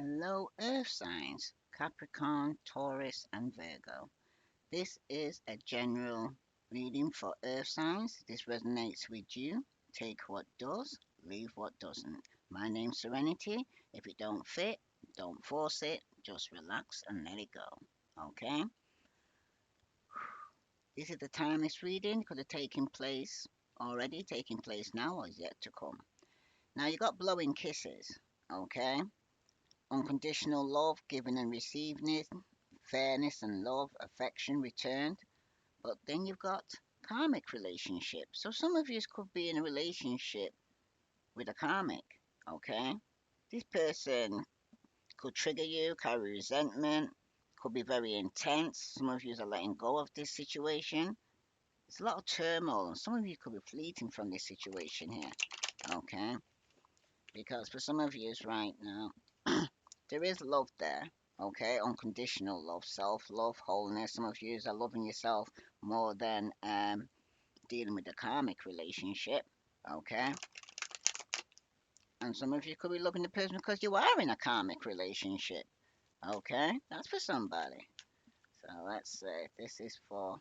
Hello, Earth signs Capricorn, Taurus, and Virgo. This is a general reading for Earth signs. This resonates with you. Take what does, leave what doesn't. My name's Serenity. If it don't fit, don't force it. Just relax and let it go. Okay? This is the time this reading could have taken place already, taking place now, or is yet to come. Now you got blowing kisses. Okay? Unconditional love given and received, fairness and love, affection returned. But then you've got karmic relationships. So some of you could be in a relationship with a karmic, okay? This person could trigger you, carry resentment, could be very intense. Some of you are letting go of this situation. There's a lot of turmoil, and some of you could be fleeting from this situation here, okay? Because for some of you right now, there is love there, okay? Unconditional love, self love, wholeness. Some of you are loving yourself more than dealing with a karmic relationship, okay? And some of you could be loving the person because you are in a karmic relationship, okay? That's for somebody. So let's say this is for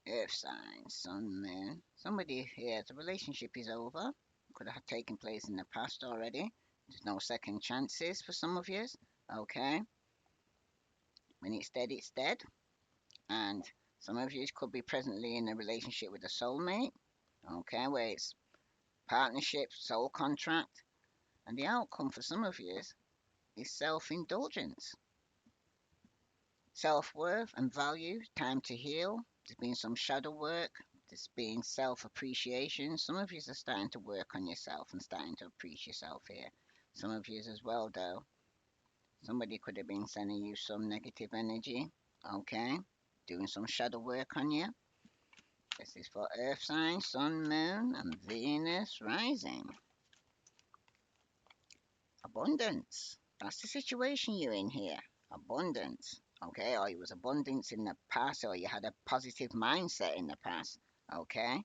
earth signs, sun, moon. Somebody here, the relationship is over. Could have taken place in the past already. There's no second chances for some of you, okay? When it's dead, it's dead. And some of you could be presently in a relationship with a soulmate, okay, where it's partnership, soul contract, and the outcome for some of you is self indulgence, self worth and value, time to heal. There's been some shadow work, there's been self appreciation. Some of you are starting to work on yourself and starting to appreciate yourself here. Some of you as well, though. Somebody could have been sending you some negative energy, okay, doing some shadow work on you. This is for Earth sign, Sun, Moon, and Venus rising. Abundance. That's the situation you're in here. Abundance. Okay, or it was abundance in the past, or you had a positive mindset in the past. Okay,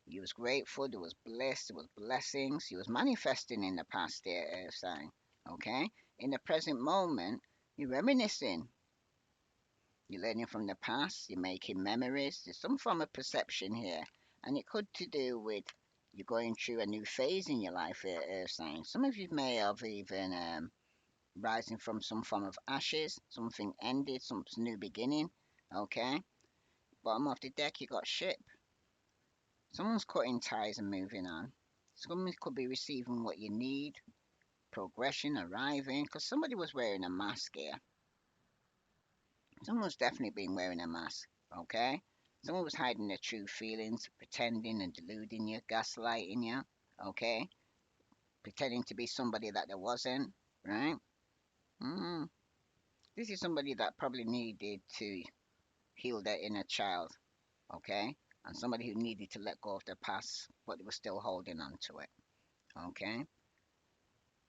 you was grateful, there was bliss, there was blessings, you was manifesting in the past there, Earth sign. Okay, in the present moment, you're reminiscing. You're learning from the past, you're making memories. There's some form of perception here, and it could to do with you're going through a new phase in your life here, Earth sign. Some of you may have even rising from some form of ashes, something ended, some new beginning. Okay, bottom of the deck, you got ship. Someone's cutting ties and moving on. Someone could be receiving what you need, progression, arriving, because somebody was wearing a mask here. Someone's definitely been wearing a mask, okay? Someone was hiding their true feelings, pretending and deluding you, gaslighting you, okay? Pretending to be somebody that there wasn't, right? Mm. This is somebody that probably needed to heal their inner child, okay? And somebody who needed to let go of their past, but they were still holding on to it, okay?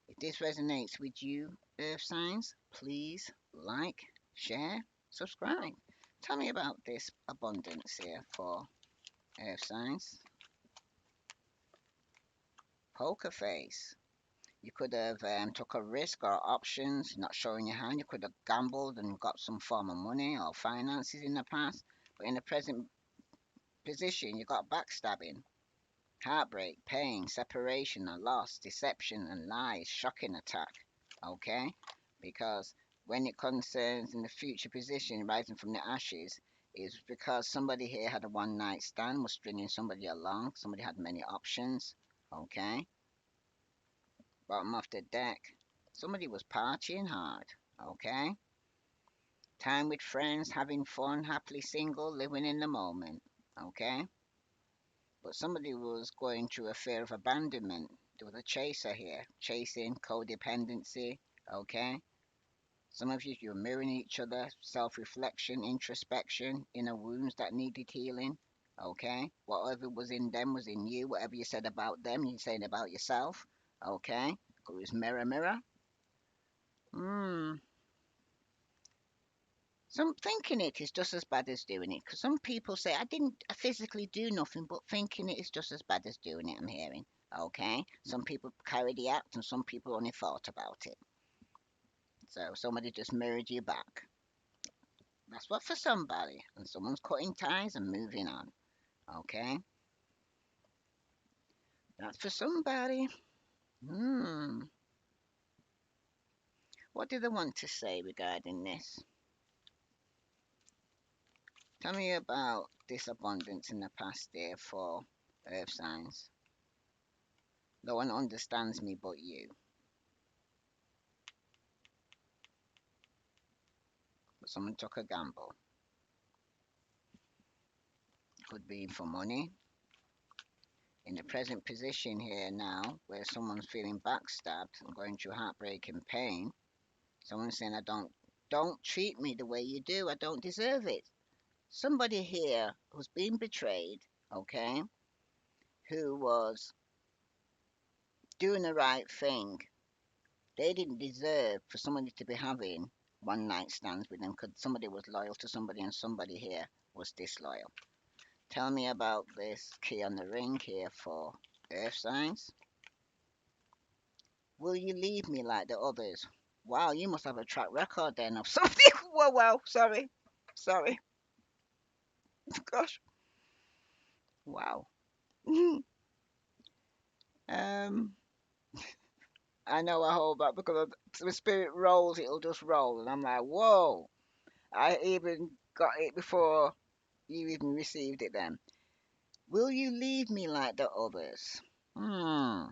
If this resonates with you, Earth signs, please like, share, subscribe. Tell me about this abundance here for Earth signs. Poker face. You could have took a risk or options, not showing your hand. You could have gambled and got some form of money or finances in the past. But in the present position, you got backstabbing, heartbreak, pain, separation and loss, deception and lies, shocking attack. Okay? Because when it concerns in the future position rising from the ashes, is because somebody here had a one night stand, was stringing somebody along, somebody had many options. Okay? Bottom of the deck, somebody was partying hard. Okay? Time with friends, having fun, happily single, living in the moment. Okay? But somebody was going through a fear of abandonment. There was a chaser here, chasing, codependency, okay? Some of you, you're mirroring each other, self reflection, introspection, inner wounds that needed healing, okay? Whatever was in them was in you. Whatever you said about them, you're saying about yourself, okay? It was mirror, mirror. Hmm. Some thinking it is just as bad as doing it. Because some people say, I didn't physically do nothing, but thinking it is just as bad as doing it, I'm hearing. Okay, some people carry the act and some people only thought about it. So somebody just mirrored you back. That's what for somebody. And someone's cutting ties and moving on. Okay, that's for somebody. Hmm. What do they want to say regarding this? Tell me about this abundance in the past there for earth signs. No one understands me but you. But someone took a gamble. Could be for money. In the present position here now, where someone's feeling backstabbed and going through heartbreak and pain, someone's saying, don't treat me the way you do. I don't deserve it. Somebody here who's been betrayed, okay, who was doing the right thing. They didn't deserve for somebody to be having one night stands with them because somebody was loyal to somebody and somebody here was disloyal. Tell me about this key on the ring here for earth signs. Will you leave me like the others? Wow, you must have a track record then of something. Whoa, wow, sorry. Sorry. Gosh. Wow. um, I know I hold back because the spirit rolls, it'll just roll. And I'm like, whoa. I even got it before you even received it then. Will you leave me like the others? Hmm.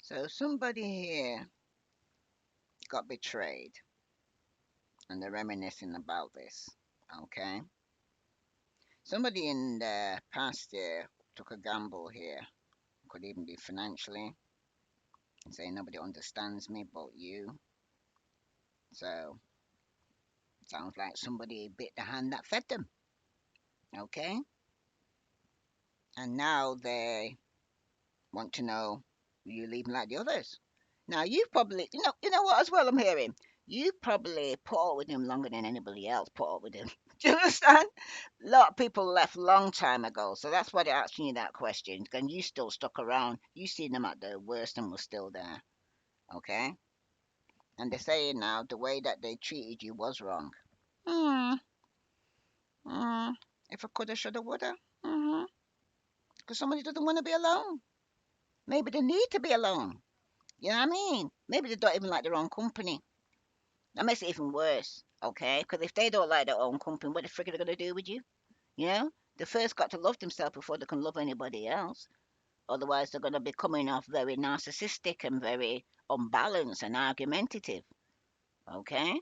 So somebody here got betrayed and they're reminiscing about this. Okay. Somebody in the past year took a gamble here. Could even be financially and say nobody understands me but you. So sounds like somebody bit the hand that fed them. Okay. And now they want to know you leaving like the others. Now you probably you know what as well I'm hearing. You probably put up with him longer than anybody else put up with him. Do you understand? A lot of people left long time ago, so that's why they're asking you that question. And you still stuck around. You seen them at the worst and was still there. Okay? And they're saying now the way that they treated you was wrong. Hmm. Hmm. If I coulda, shoulda, woulda. Hmm. Because somebody doesn't want to be alone. Maybe they need to be alone. You know what I mean? Maybe they don't even like their own company. That makes it even worse, okay? Because if they don't like their own company, what the frick are they going to do with you? You know? They first got to love themselves before they can love anybody else. Otherwise, they're going to be coming off very narcissistic and very unbalanced and argumentative, okay?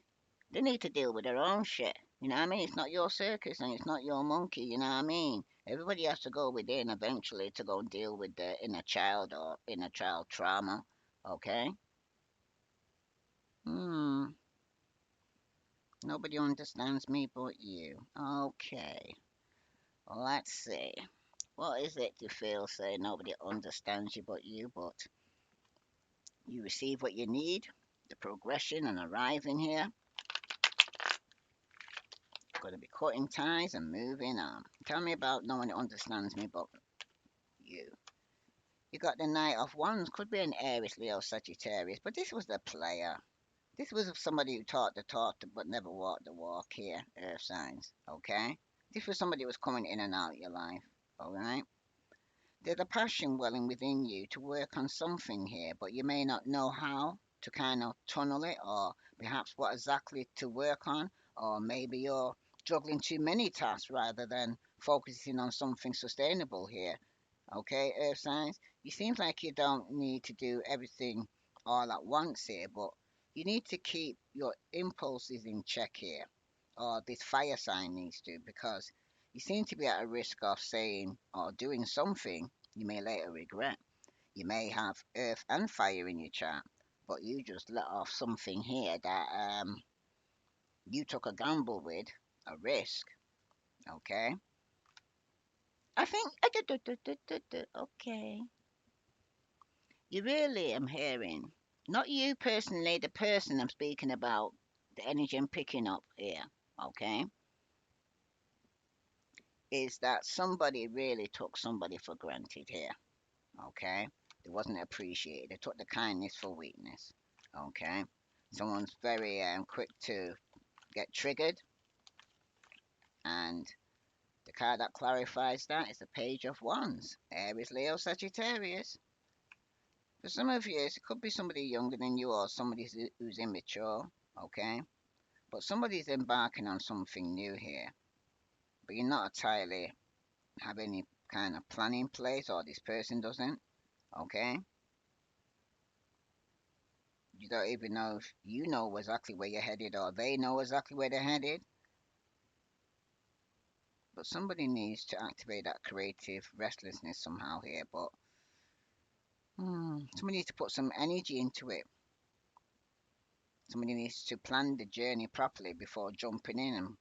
They need to deal with their own shit. You know what I mean? It's not your circus and it's not your monkey. You know what I mean? Everybody has to go within eventually to go deal with the inner child or inner child trauma, okay? Hmm. Nobody understands me but you. Okay, let's see. What is it you feel say nobody understands you but you, but you receive what you need? The progression and arriving here. Going to be cutting ties and moving on. Tell me about no one understands me but you. You got the Knight of Wands. Could be an Aries, Leo, Sagittarius, but this was the player. This was somebody who taught the talk but never walked the walk here, Earth signs. Okay? This was somebody who was coming in and out of your life. Alright? There's a passion welling within you to work on something here, but you may not know how to kind of tunnel it or perhaps what exactly to work on, or maybe you're juggling too many tasks rather than focusing on something sustainable here. Okay, Earth signs, you seem like you don't need to do everything all at once here, but you need to keep your impulses in check here, or this fire sign needs to, because you seem to be at a risk of saying or doing something you may later regret. You may have earth and fire in your chart, but you just let off something here that you took a gamble with, a risk. Okay. I think. Okay. You really am hearing, not you personally, the person I'm speaking about, the energy I'm picking up here. Okay. Is that somebody really took somebody for granted here. Okay, it wasn't appreciated. They took the kindness for weakness. Okay, someone's very quick to get triggered, and the card that clarifies that is the Page of Wands. Aries, Leo, Sagittarius. For some of you, it could be somebody younger than you or somebody who's immature. Okay, but somebody's embarking on something new here, but you're not entirely have any kind of plan in place, or this person doesn't. Okay, you don't even know if you know exactly where you're headed or they know exactly where they're headed. But somebody needs to activate that creative restlessness somehow here. But somebody needs to put some energy into it. Somebody needs to plan the journey properly before jumping in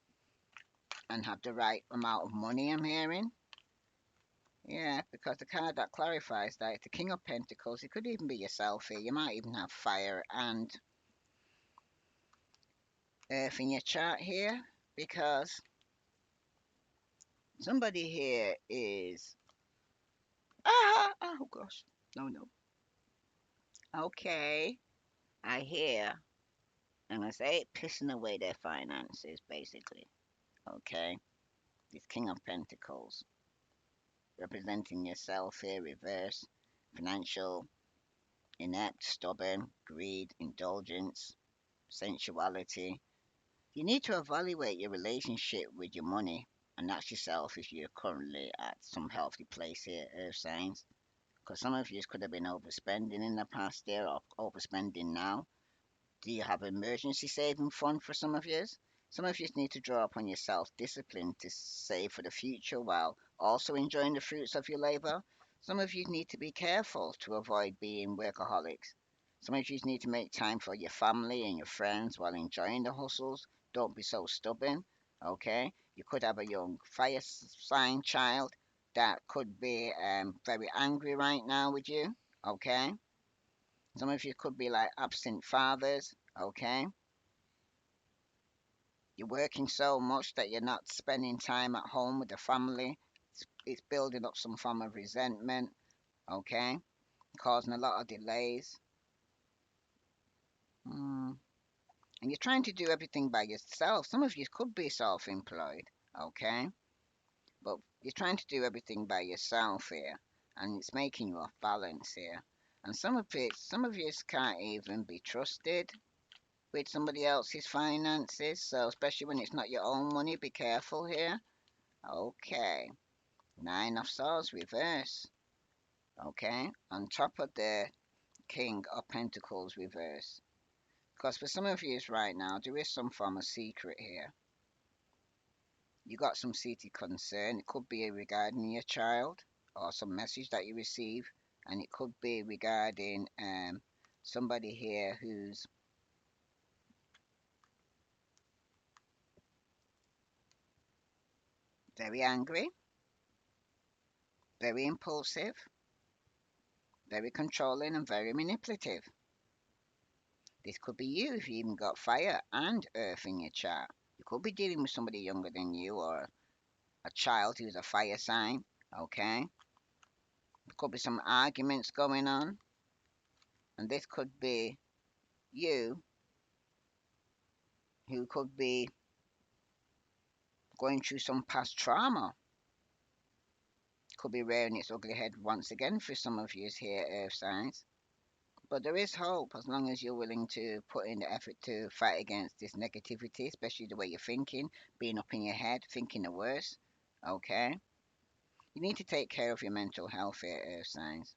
and have the right amount of money, I'm hearing. Yeah, because the card that clarifies that, the King of Pentacles, it could even be yourself here. You might even have fire and earth in your chart here, because somebody here is. Oh gosh. No, no. Okay. I hear. And I say pissing away their finances, basically. Okay. This King of Pentacles, representing yourself here, reverse, financial, inept, stubborn, greed, indulgence, sensuality. You need to evaluate your relationship with your money and ask yourself if you're currently at some healthy place here, Earth signs. Because some of you could have been overspending in the past year or overspending now. Do you have an emergency saving fund for some of you? Some of you need to draw upon your self discipline to save for the future while also enjoying the fruits of your labor. Some of you need to be careful to avoid being workaholics. Some of you need to make time for your family and your friends while enjoying the hustles. Don't be so stubborn, okay? You could have a young fire sign child that could be very angry right now with you, okay? Some of you could be like absent fathers, okay? You're working so much that you're not spending time at home with the family. It's building up some form of resentment, okay? Causing a lot of delays. Mm. And you're trying to do everything by yourself. Some of you could be self employed, okay? But you're trying to do everything by yourself here. And it's making you off balance here. And some of you can't even be trusted with somebody else's finances. So, especially when it's not your own money, be careful here. Okay. Nine of Swords reverse. Okay. On top of the King of Pentacles reverse. Because for some of you right now, there is some form of secret here. You got some seated concern. It could be regarding your child or some message that you receive. And it could be regarding somebody here who's very angry, very impulsive, very controlling, and very manipulative. This could be you if you even got fire and earth in your chart. You could be dealing with somebody younger than you or a child who's a fire sign. Okay? There could be some arguments going on. And this could be you who could be going through some past trauma. Could be rearing its ugly head once again for some of you here, earth signs. But there is hope as long as you're willing to put in the effort to fight against this negativity, especially the way you're thinking, being up in your head, thinking the worst. Okay? You need to take care of your mental health here, Earth signs.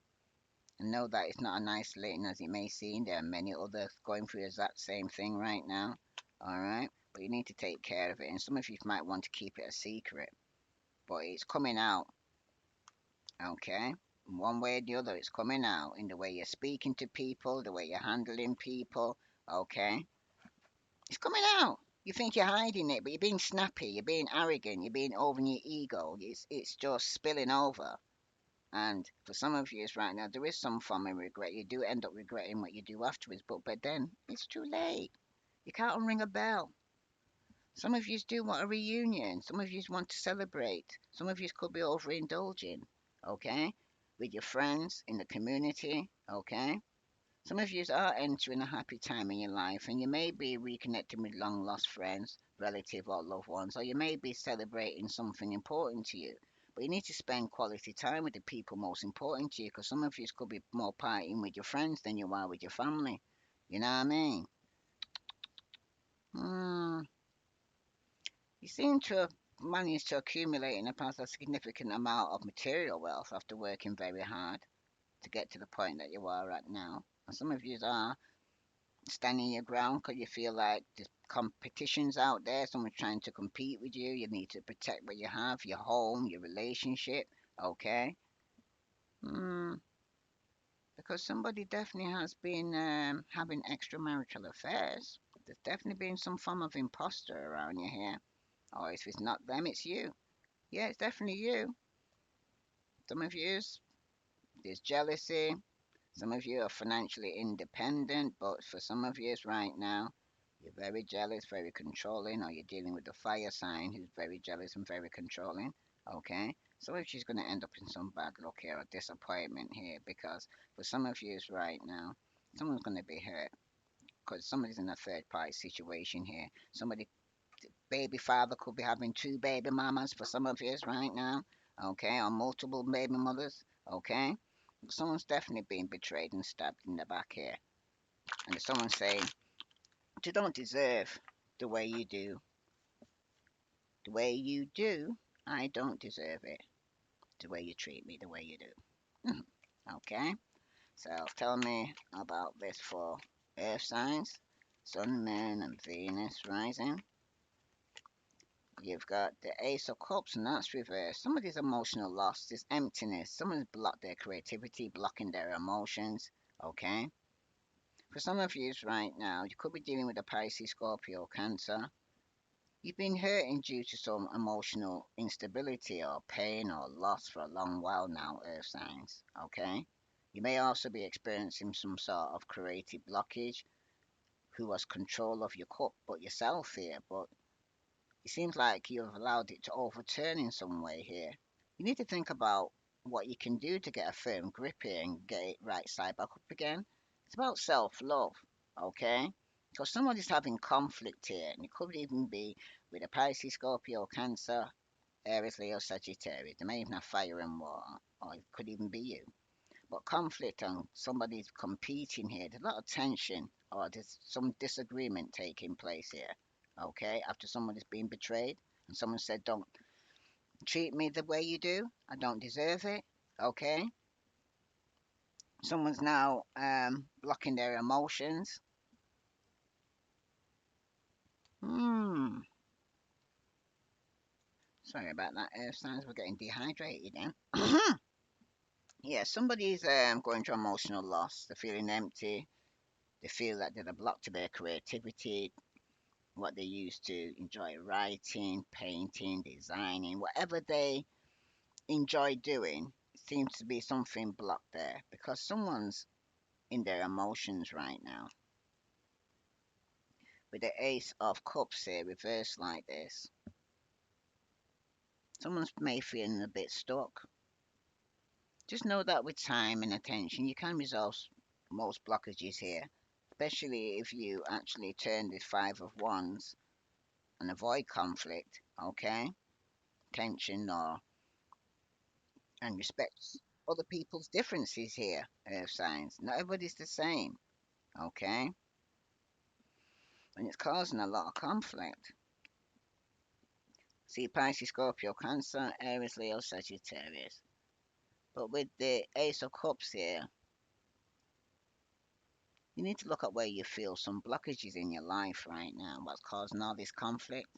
And know that it's not as isolating as it may seem. There are many others going through the exact same thing right now. Alright? But you need to take care of it. And some of you might want to keep it a secret. But it's coming out. Okay? One way or the other, it's coming out in the way you're speaking to people, the way you're handling people. Okay? It's coming out. You think you're hiding it, but you're being snappy, you're being arrogant, you're being over in your ego. It's just spilling over. And for some of you right now, there is some form of regret. You do end up regretting what you do afterwards, but then it's too late. You can't unring a bell. Some of you do want a reunion. Some of you want to celebrate. Some of you could be overindulging. Okay? with your friends in the community, okay? Some of you are entering a happy time in your life, and you may be reconnecting with long lost friends, relative, or loved ones, or you may be celebrating something important to you. But you need to spend quality time with the people most important to you, because some of you could be more partying with your friends than you are with your family. You know what I mean? Hmm. You seem to have managed to accumulate in the past a significant amount of material wealth after working very hard to get to the point that you are at now. And some of you are standing your ground because you feel like there's competitions out there, someone's trying to compete with you. You need to protect what you have, your home, your relationship, okay? Mm, because somebody definitely has been having extramarital affairs. There's definitely been some form of imposter around you here. Or if it's not them, it's you. Yeah, it's definitely you. Some of you, there's jealousy. Some of you are financially independent, but for some of you right now, you're very jealous, very controlling, or you're dealing with the fire sign who's very jealous and very controlling. Okay? So if she's going to end up in some bad luck here or disappointment here, because for some of you right now, someone's going to be hurt because somebody's in a third party situation here. Somebody, baby father could be having two baby mamas for some of you right now. Okay? Or multiple baby mothers. Okay? Someone's definitely being betrayed and stabbed in the back here. And if someone's saying, you don't deserve the way you do, the way you do, I don't deserve it, the way you treat me, the way you do. Okay, so tell me about this for earth signs, sun, moon, and Venus rising. You've got the Ace of Cups, and that's reversed. Somebody's emotional loss, this emptiness. Someone's blocked their creativity, blocking their emotions. Okay, for some of you right now, you could be dealing with a Pisces, Scorpio, Cancer. You've been hurting due to some emotional instability or pain or loss for a long while now, Earth signs. Okay? You may also be experiencing some sort of creative blockage who has control of your cup but yourself here, but it seems like you've allowed it to overturn in some way here. You need to think about what you can do to get a firm grip here and get it right side back up again. It's about self love, okay? Because somebody's having conflict here, and it could even be with a Pisces, Scorpio, Cancer, Aries, Leo, Sagittarius. They may even have fire and water, or it could even be you. But conflict and somebody's competing here, there's a lot of tension, or there's some disagreement taking place here, okay? After someone is being betrayed, and someone said, don't treat me the way you do, I don't deserve it, okay? Someone's now blocking their emotions. Hmm. Sorry about that, earth signs. We're getting dehydrated then. Yeah, somebody's going through emotional loss. They're feeling empty. They feel that they're blocked to their creativity, what they used to enjoy writing, painting, designing, whatever they enjoy doing. Seems to be something blocked there because someone's in their emotions right now. With the Ace of Cups here reversed like this, someone's may feeling a bit stuck. Just know that with time and attention, you can resolve most blockages here, especially if you actually turn this Five of Wands and avoid conflict, okay? Tension or and respect other people's differences here, earth signs. Not everybody's the same, okay? And it's causing a lot of conflict. See Pisces, Scorpio, Cancer, Aries, Leo, Sagittarius. But with the Ace of Cups here, you need to look at where you feel some blockages in your life right now, what's causing all this conflict.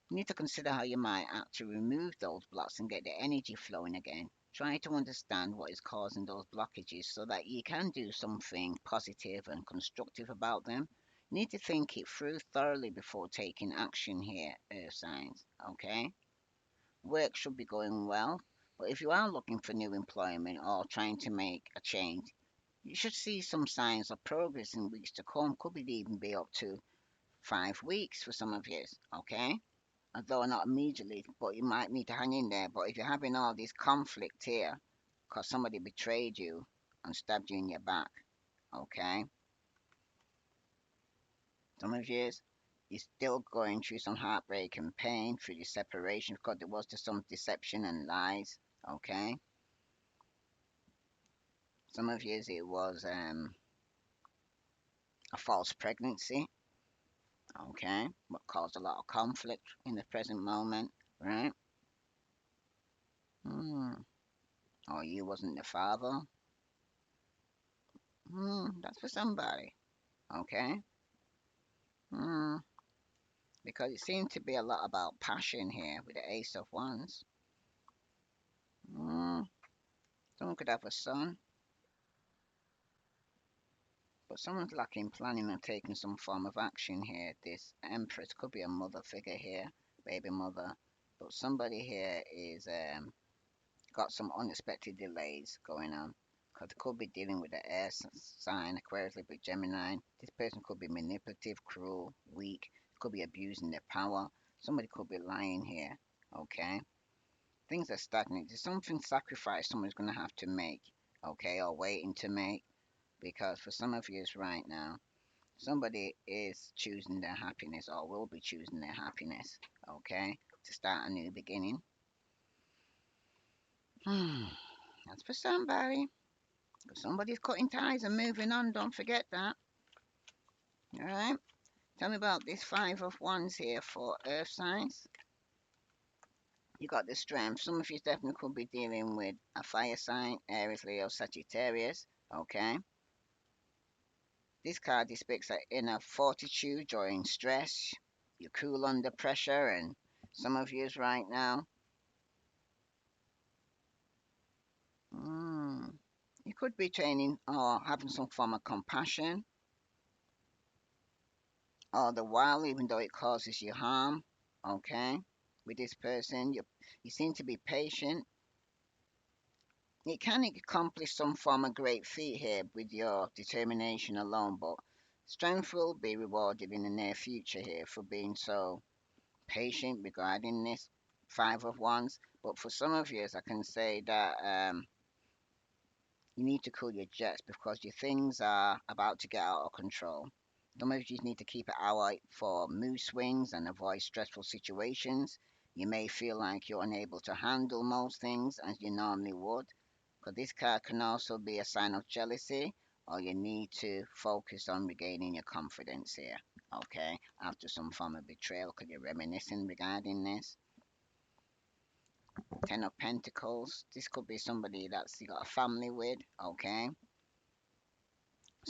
You need to consider how you might actually remove those blocks and get the energy flowing again. Try to understand what is causing those blockages so that you can do something positive and constructive about them. You need to think it through thoroughly before taking action here, earth signs, okay? Work should be going well, but if you are looking for new employment or trying to make a change, you should see some signs of progress in weeks to come. Could be even be up to 5 weeks for some of you, okay? although not immediately, but you might need to hang in there. But if you're having all this conflict here, because somebody betrayed you and stabbed you in your back, okay? Some of you, you're still going through some heartbreak and pain through the separation because there was just some deception and lies, okay? Some of you, it was a false pregnancy, okay? What caused a lot of conflict in the present moment, right? Hmm. Or you wasn't the father. That's for somebody, okay? Hmm. Because it seems to be a lot about passion here with the Ace of Wands. Hmm. Someone could have a son, but someone's lacking planning and taking some form of action here. This Empress could be a mother figure here, baby mother, but somebody here is got some unexpected delays going on. Because they could be dealing with the air sign, Aquarius, Libra, Gemini. This person could be manipulative, cruel, weak, could be abusing their power. Somebody could be lying here, okay? Things are stagnant. There's something sacrifice someone's going to have to make, okay, or waiting to make. Because for some of you right now, somebody is choosing their happiness or will be choosing their happiness, okay, to start a new beginning. That's for somebody. Somebody's cutting ties and moving on. Don't forget that. All right. Tell me about this Five of Wands here for Earth signs. You got the strength. Some of you definitely could be dealing with a fire sign, Aries, Leo, Sagittarius. Okay. This card depicts an inner fortitude during stress. You're cool under pressure, and some of yous right now. Mm, you could be training or having some form of compassion all the while, even though it causes you harm. Okay, with this person, you seem to be patient. You can accomplish some form of great feat here with your determination alone, but strength will be rewarded in the near future here for being so patient regarding this Five of Wands. But for some of you, I can say that you need to cool your jets because your things are about to get out of control. Some of you need to keep an eye out for mood swings and avoid stressful situations. You may feel like you're unable to handle most things as you normally would, because this card can also be a sign of jealousy, or you need to focus on regaining your confidence here. Okay, after some form of betrayal, because you're reminiscing regarding this. Ten of Pentacles. This could be somebody that's you got a family with. Okay,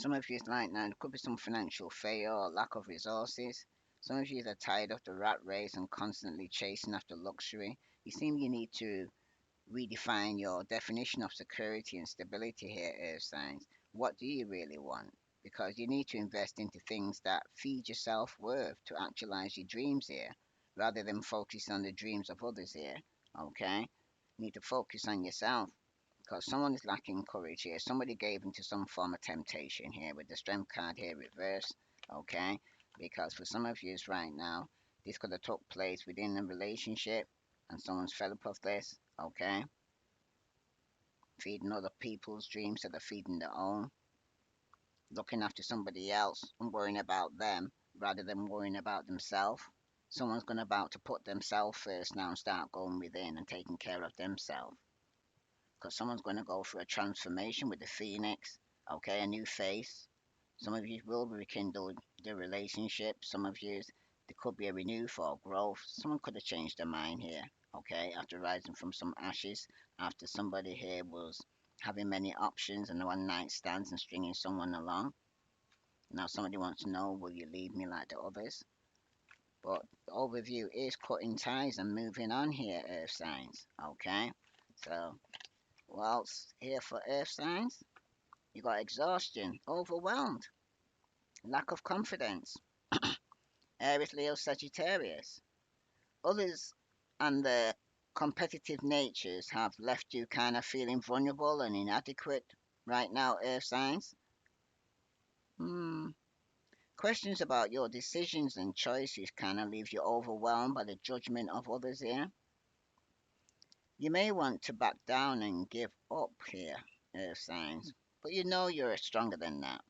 some of you like now, there could be some financial failure or lack of resources. Some of you are tired of the rat race and constantly chasing after luxury. You seem you need to redefine your definition of security and stability here, Earth signs. What do you really want? Because you need to invest into things that feed your self worth to actualize your dreams here, rather than focus on the dreams of others here. Okay? You need to focus on yourself because someone is lacking courage here. Somebody gave into some form of temptation here with the strength card here reversed. Okay? Because for some of you right now, this could have took place within a relationship and someone's fed up of this. Okay? Feeding other people's dreams instead of feeding their own. Looking after somebody else and worrying about them rather than worrying about themselves. Someone's going about to put themselves first now and start going within and taking care of themselves because someone's going to go through a transformation with the phoenix, okay, a new face. Some of you will rekindle the relationship. Some of you, there could be a renewal for growth. Someone could have changed their mind here, okay, after rising from some ashes, after somebody here was having many options and one night stands and stringing someone along. Now somebody wants to know, will you leave me like the others? But the overview is cutting ties and moving on here, earth signs, okay? So well, here for earth signs, you got exhaustion, overwhelmed, lack of confidence, Aries, Leo, Sagittarius. Others and their competitive natures have left you kind of feeling vulnerable and inadequate right now, earth signs. Hmm. Questions about your decisions and choices kind of leave you overwhelmed by the judgment of others here. You may want to back down and give up here, Earth signs, but you know you're stronger than that.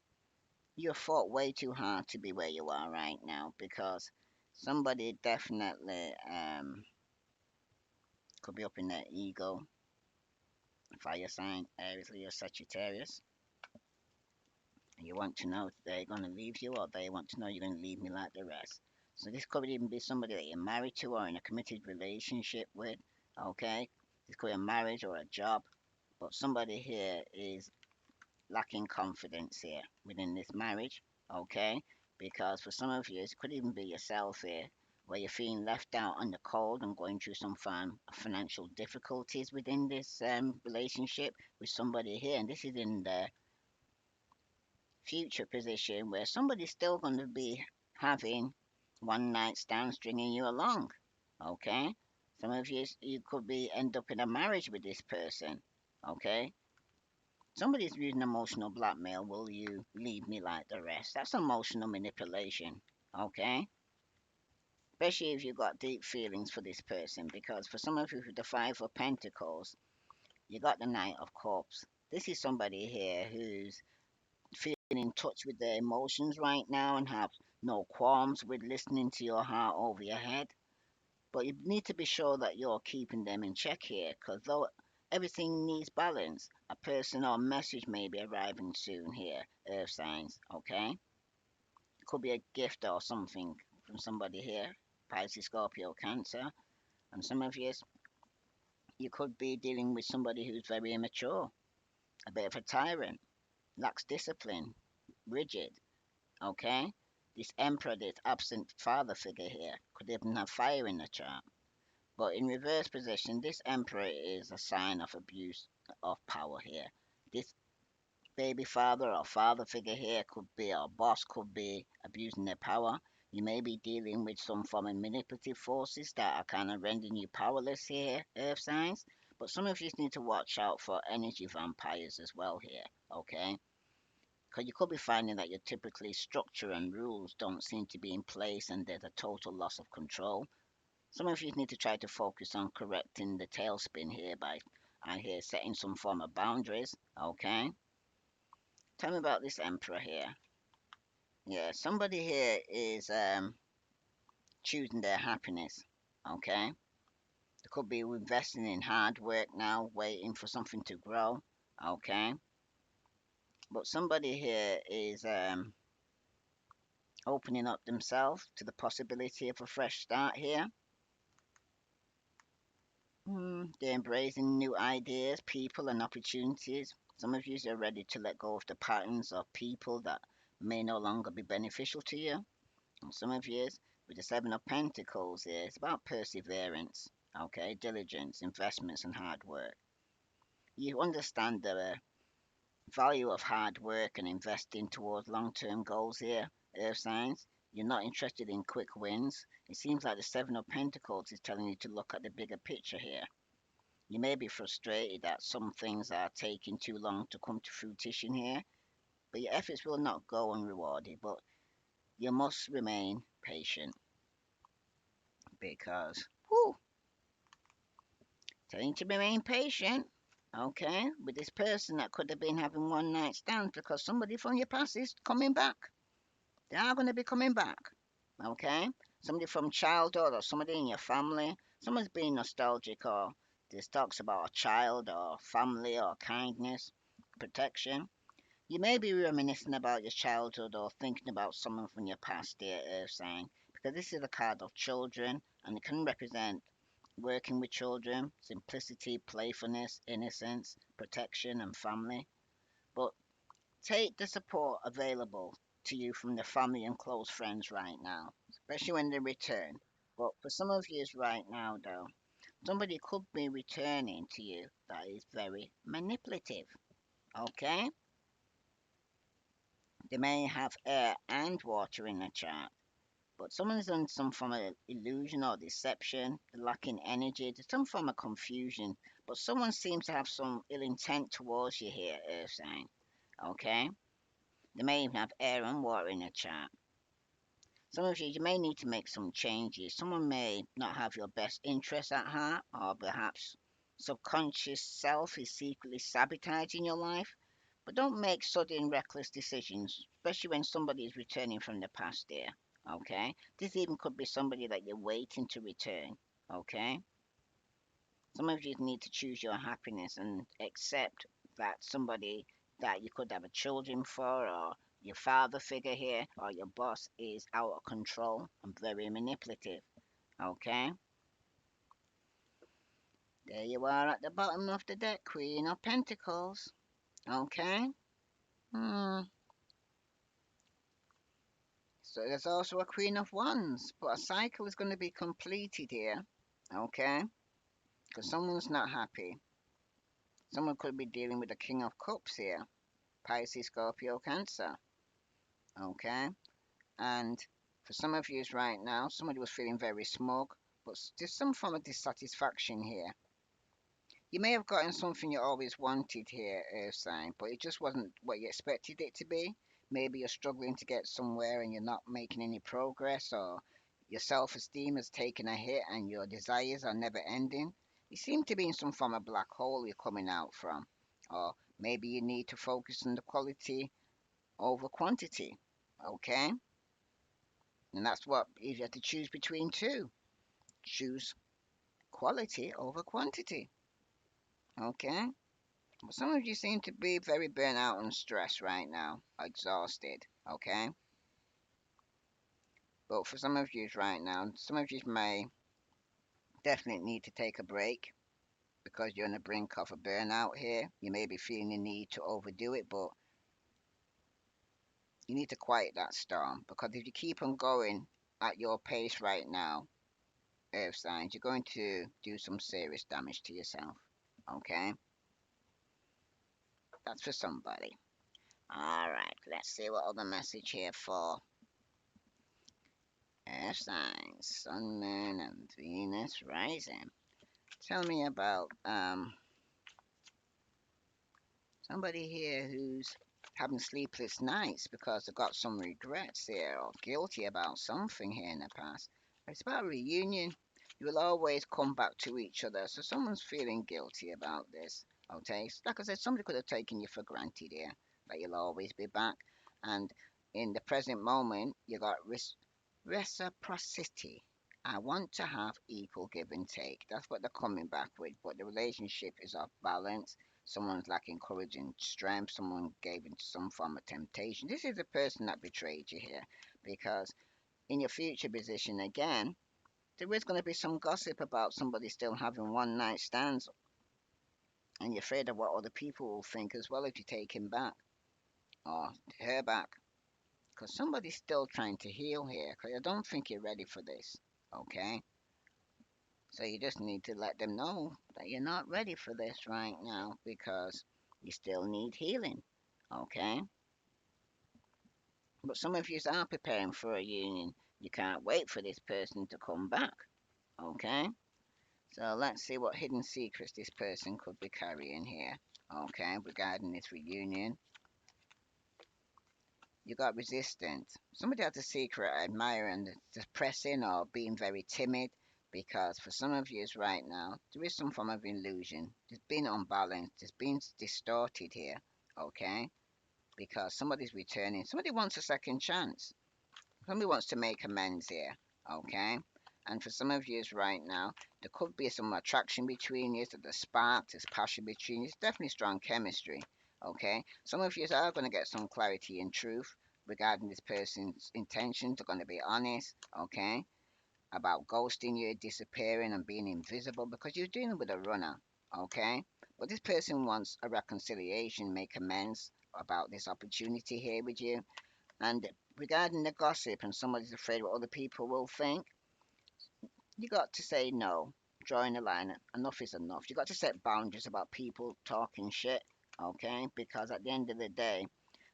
You fought way too hard to be where you are right now because somebody definitely could be up in their ego. Fire sign, Aries, Leo, Sagittarius. You want to know if they're going to leave you or they want to know you're going to leave me like the rest. So this could even be somebody that you're married to or in a committed relationship with. Okay, this could be a marriage or a job, but somebody here is lacking confidence here within this marriage. Okay, because for some of you, it could even be yourself here, where you're feeling left out on the cold and going through some financial difficulties within this relationship with somebody here, and this is in the future position where somebody's still going to be having one night stands stringing you along. Okay, some of you could be end up in a marriage with this person. Okay, somebody's using emotional blackmail. Will you leave me like the rest? That's emotional manipulation. Okay, especially if you've got deep feelings for this person, because for some of you with the Five of Pentacles, you got the Knight of Cups. This is somebody here who's feeling in touch with their emotions right now and have no qualms with listening to your heart over your head. But you need to be sure that you're keeping them in check here, because though everything needs balance, a person or message may be arriving soon here, Earth signs, okay? It could be a gift or something from somebody here, Pisces, Scorpio, Cancer, and some of you could be dealing with somebody who's very immature, a bit of a tyrant, lacks discipline, rigid, okay? This emperor, this absent father figure here, could even have fire in the chart. But in reverse position, this emperor is a sign of abuse of power here. This baby father or father figure here could be, or boss could be abusing their power. You may be dealing with some form of manipulative forces that are kind of rendering you powerless here, earth signs. But some of you need to watch out for energy vampires as well here, okay? Because you could be finding that your typically structure and rules don't seem to be in place and there's a total loss of control. Some of you need to try to focus on correcting the tailspin here by, I hear, setting some form of boundaries. Okay. Tell me about this emperor here. Yeah, somebody here is choosing their happiness. Okay. They could be investing in hard work now, waiting for something to grow. Okay. But somebody here is opening up themselves to the possibility of a fresh start here. They're embracing new ideas, people, and opportunities. Some of you are ready to let go of the patterns of people that may no longer be beneficial to you. And some of you, with the Seven of Pentacles here, it's about perseverance, okay, diligence, investments, and hard work. You understand the value of hard work and investing towards long-term goals here, Earth signs. You're not interested in quick wins. It seems like the Seven of Pentacles is telling you to look at the bigger picture here. You may be frustrated that some things are taking too long to come to fruition here, but your efforts will not go unrewarded. But you must remain patient because, whew, telling you to remain patient, okay, with this person that could have been having one night stands because somebody from your past is coming back. They are going to be coming back, okay? Somebody from childhood or somebody in your family, someone's being nostalgic or this talks about a child or family or kindness, protection. You may be reminiscing about your childhood or thinking about someone from your past, dear Earth sign, because this is a card of children and it can represent working with children, simplicity, playfulness, innocence, protection, and family. But take the support available to you from the family and close friends right now, especially when they return. But for some of you right now, though, somebody could be returning to you that is very manipulative. Okay? They may have air and water in the chart, but someone's done some form of illusion or deception, lacking energy, there's some form of confusion, but someone seems to have some ill intent towards you here, Earth sign. Okay? They may even have air and water in the chart. Some of you may need to make some changes. Someone may not have your best interest at heart, or perhaps subconscious self is secretly sabotaging your life. But don't make sudden, reckless decisions, especially when somebody is returning from the past, dear. Okay? This even could be somebody that you're waiting to return. Okay? Some of you need to choose your happiness and accept that somebody that you could have a children for, or your father figure here, or your boss is out of control and very manipulative. Okay? There you are at the bottom of the deck, Queen of Pentacles. Okay? Hmm. So there's also a Queen of Wands, but a cycle is going to be completed here. Okay? Because someone's not happy. Someone could be dealing with the King of Cups here. Pisces, Scorpio, Cancer. Okay? And for some of you right now, somebody was feeling very smug, but there's some form of dissatisfaction here. You may have gotten something you always wanted here, Earth sign, but it just wasn't what you expected it to be. Maybe you're struggling to get somewhere and you're not making any progress, or your self esteem has taken a hit and your desires are never ending. You seem to be in some form of black hole you're coming out from. Or maybe you need to focus on the quality over quantity. Okay? And that's what, if you have to choose between two, choose quality over quantity. Okay? But some of you seem to be very burnt out and stressed right now, exhausted. Okay? But for some of you right now, some of you may definitely need to take a break because you're on the brink of a burnout here. You may be feeling the need to overdo it, but you need to quiet that storm, because if you keep on going at your pace right now, Earth signs, you're going to do some serious damage to yourself. Okay? That's for somebody. Alright, let's see what other message here for Air signs, Sun, Moon, and Venus rising. Tell me about somebody here who's having sleepless nights because they've got some regrets here or guilty about something here in the past. It's about a reunion. You will always come back to each other, so someone's feeling guilty about this. Okay, like I said, somebody could have taken you for granted here, that you'll always be back, and in the present moment, you got reciprocity. I want to have equal give and take. That's what they're coming back with, but the relationship is off balance. Someone's lacking courage and strength. Someone gave into some form of temptation. This is the person that betrayed you here, because in your future position again, there is going to be some gossip about somebody still having one night stands, and you're afraid of what other people will think as well if you take him back or her back, because somebody's still trying to heal here. Because I don't think you're ready for this. Okay, so you just need to let them know that you're not ready for this right now because you still need healing. Okay, but some of you are preparing for a union. You can't wait for this person to come back. Okay, so let's see what hidden secrets this person could be carrying here. Okay, regarding this reunion. You got resistance. Somebody has a secret admiring, depressing, or being very timid. Because for some of you right now, there is some form of illusion. There's been unbalanced. There's been distorted here. Okay, because somebody's returning. Somebody wants a second chance. Somebody wants to make amends here. Okay, and for some of you right now, there could be some attraction between you. So there's spark, there's passion between you. It's definitely strong chemistry. Okay, some of you are going to get some clarity and truth regarding this person's intentions. They're going to be honest. Okay, about ghosting you, disappearing, and being invisible, because you're dealing with a runner. Okay, but this person wants a reconciliation, make amends about this opportunity here with you. And regarding the gossip and somebody's afraid what other people will think, you got to say no, drawing the line. Enough is enough. You got to set boundaries about people talking shit, okay? Because at the end of the day,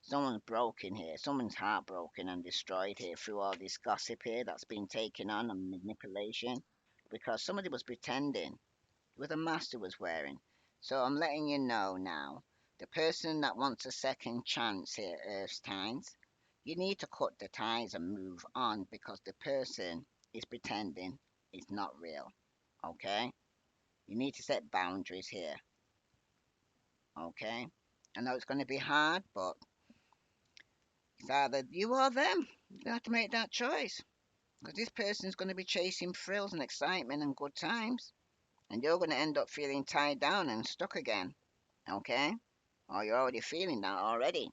someone's broken here. Someone's heartbroken and destroyed here through all this gossip here that's been taken on and manipulation. Because somebody was pretending what a master was wearing. So I'm letting you know now. The person that wants a second chance here, Earth Times, You need to cut the ties and move on because the person is pretending it's not real. Okay? You need to set boundaries here. Okay? I know it's going to be hard, but it's either you or them. You have to make that choice. Because this person's going to be chasing thrills and excitement and good times. And you're going to end up feeling tied down and stuck again. Okay? Or you're already feeling that already.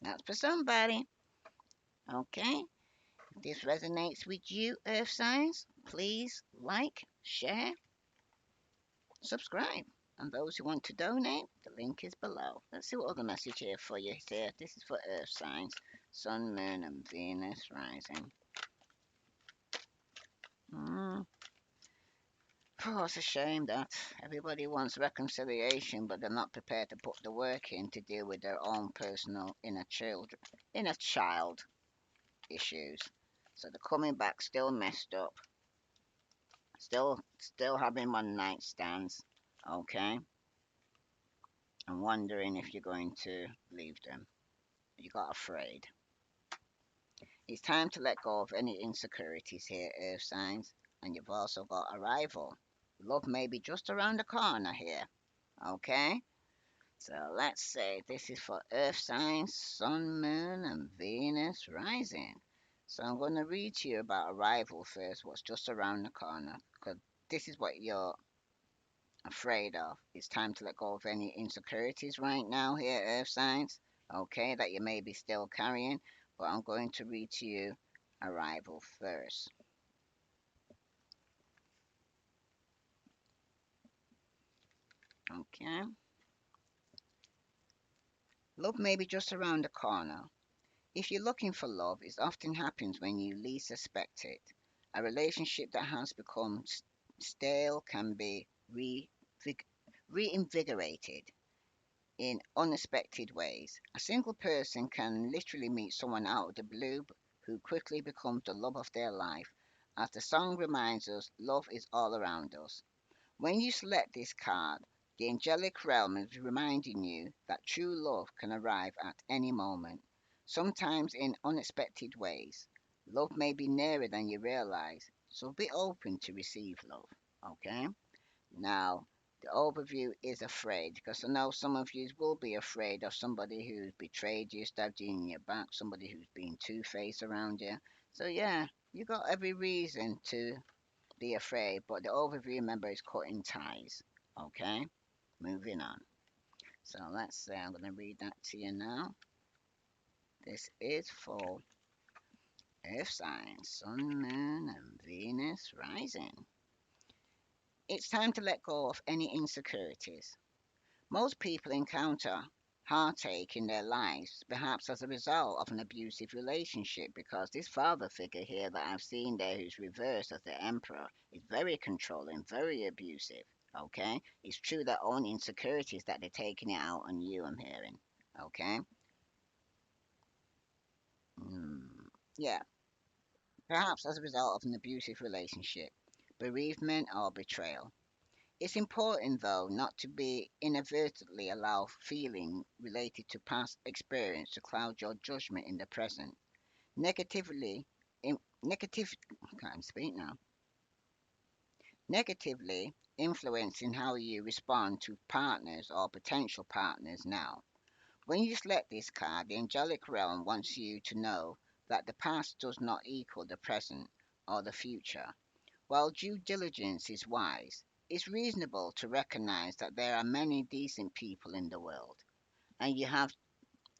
That's for somebody. Okay? If this resonates with you, Earth signs, please like, share, subscribe. And those who want to donate, the link is below. Let's see what other message here for you here. This is for Earth signs, Sun, Moon, and Venus rising. Mm. Oh, it's a shame that everybody wants reconciliation, but they're not prepared to put the work in to deal with their own personal inner child issues. So they're coming back still messed up, still having one night stands, okay, and wondering if you're going to leave them. You got afraid. It's time to let go of any insecurities here, Earth signs, and you've also got arrival. Love may be just around the corner here, okay? So let's say this is for Earth signs, Sun, Moon, and Venus rising. So I'm going to read to you about arrival first, what's just around the corner, because this is what you're afraid of. It's time to let go of any insecurities right now here, Earth signs, okay, that you may be still carrying. But I'm going to read to you arrival first. Okay. Love may be just around the corner. If you're looking for love, it often happens when you least suspect it. A relationship that has become stale can be reinvigorated in unexpected ways. A single person can literally meet someone out of the blue who quickly becomes the love of their life. As the song reminds us, love is all around us. When you select this card, the angelic realm is reminding you that true love can arrive at any moment, sometimes in unexpected ways. Love may be nearer than you realize, so be open to receive love. Okay? Now, the overview is afraid because I know some of you will be afraid of somebody who's betrayed you, stabbed you in your back, somebody who's been two-faced around you. So yeah, you got every reason to be afraid, but the overview, remember, is cutting ties. Okay, moving on. So let's say I'm going to read that to you now. This is for Earth signs, Sun, Moon, and Venus rising. It's time to let go of any insecurities. Most people encounter heartache in their lives, perhaps as a result of an abusive relationship, because this father figure here that I've seen there, who's reversed as the emperor, is very controlling, very abusive. Okay, it's true their own insecurities that they're taking it out on you. I'm hearing. Okay, yeah, perhaps as a result of an abusive relationship, bereavement, or betrayal. It's important, though, not to be inadvertently allow feeling related to past experience to cloud your judgment in the present. Negatively, negative, I can't speak now. Negatively influencing how you respond to partners or potential partners now. When you select this card, the angelic realm wants you to know that the past does not equal the present or the future. While due diligence is wise, it's reasonable to recognize that there are many decent people in the world, and you have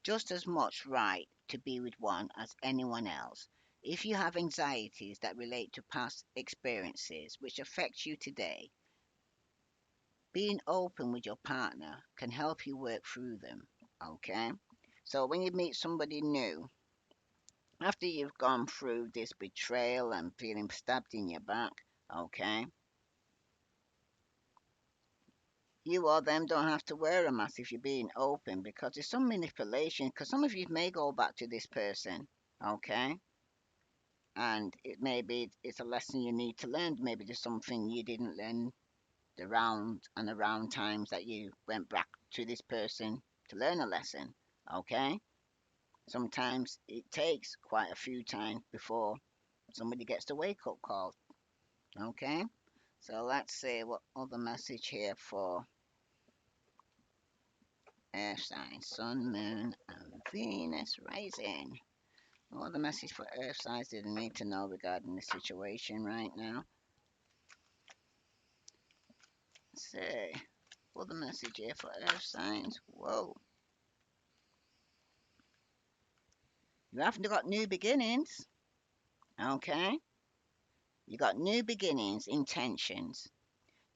just as much right to be with one as anyone else. If you have anxieties that relate to past experiences which affect you today, being open with your partner can help you work through them. Okay? So when you meet somebody new, after you've gone through this betrayal and feeling stabbed in your back, okay, you or them don't have to wear a mask if you're being open because there's some manipulation. Because some of you may go back to this person, okay, and it maybe it's a lesson you need to learn. Maybe there's something you didn't learn the round and around times that you went back to this person to learn a lesson, okay. Sometimes it takes quite a few times before somebody gets the wake up call. Okay? So let's see what other message here for air signs, Sun, Moon, and Venus rising. What other message for Earth signs did I need to know regarding the situation right now? Let's see. What the message here for Earth signs? Whoa. You haven't got new beginnings. Okay? You got new beginnings, intentions.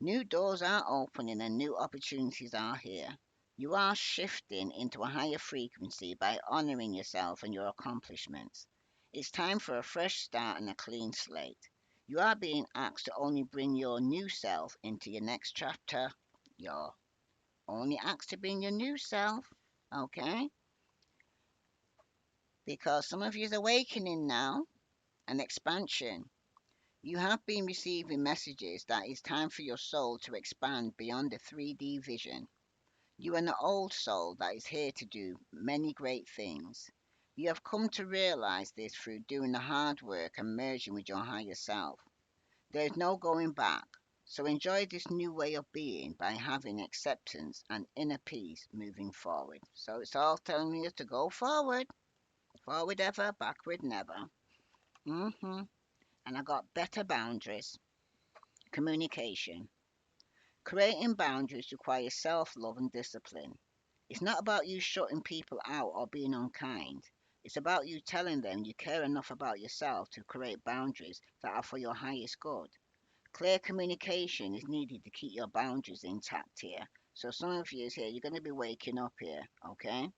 New doors are opening and new opportunities are here. You are shifting into a higher frequency by honoring yourself and your accomplishments. It's time for a fresh start and a clean slate. You are being asked to only bring your new self into your next chapter. You're only asked to bring your new self, okay? Because some of you's awakening now, an expansion. You have been receiving messages that it's time for your soul to expand beyond the 3D vision. You are an old soul that is here to do many great things. You have come to realize this through doing the hard work and merging with your higher self. There is no going back. So enjoy this new way of being by having acceptance and inner peace moving forward. So it's all telling you to go forward. Forward ever, backward never. hmm And I got better boundaries. Communication. Creating boundaries requires self love and discipline. It's not about you shutting people out or being unkind. It's about you telling them you care enough about yourself to create boundaries that are for your highest good. Clear communication is needed to keep your boundaries intact here. So some of you here, you're going to be waking up here, okay?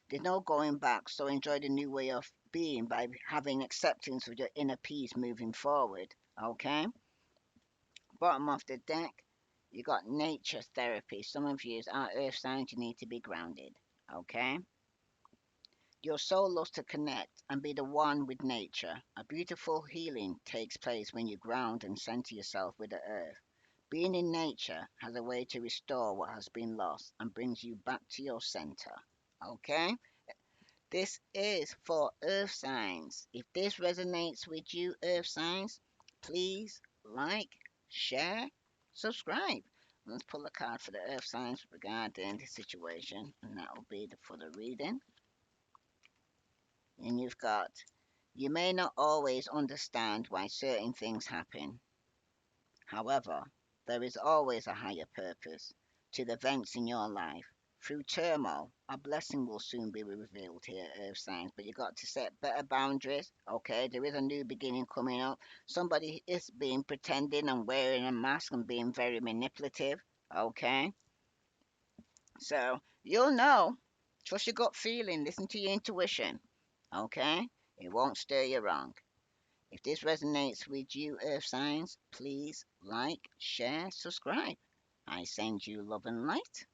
There's no going back, so enjoy the new way of being by having acceptance of your inner peace moving forward, okay? Bottom of the deck, you got nature therapy. Some of you are earth signs, you need to be grounded, okay? Your soul loves to connect and be the one with nature. A beautiful healing takes place when you ground and center yourself with the earth. Being in nature has a way to restore what has been lost and brings you back to your center. Okay? This is for earth signs. If this resonates with you, earth signs, please like, share, subscribe. Let's pull a card for the earth signs regarding the situation, and that will be for the reading. And you've got, you may not always understand why certain things happen. However, there is always a higher purpose to the events in your life. Through turmoil, a blessing will soon be revealed here, Earth signs, but you got to set better boundaries. Okay, there is a new beginning coming up. Somebody is being pretending and wearing a mask and being very manipulative. Okay, so you'll know. Trust your gut feeling, listen to your intuition. Okay, it won't steer you wrong. If this resonates with you, Earth signs, please like, share, subscribe. I send you love and light.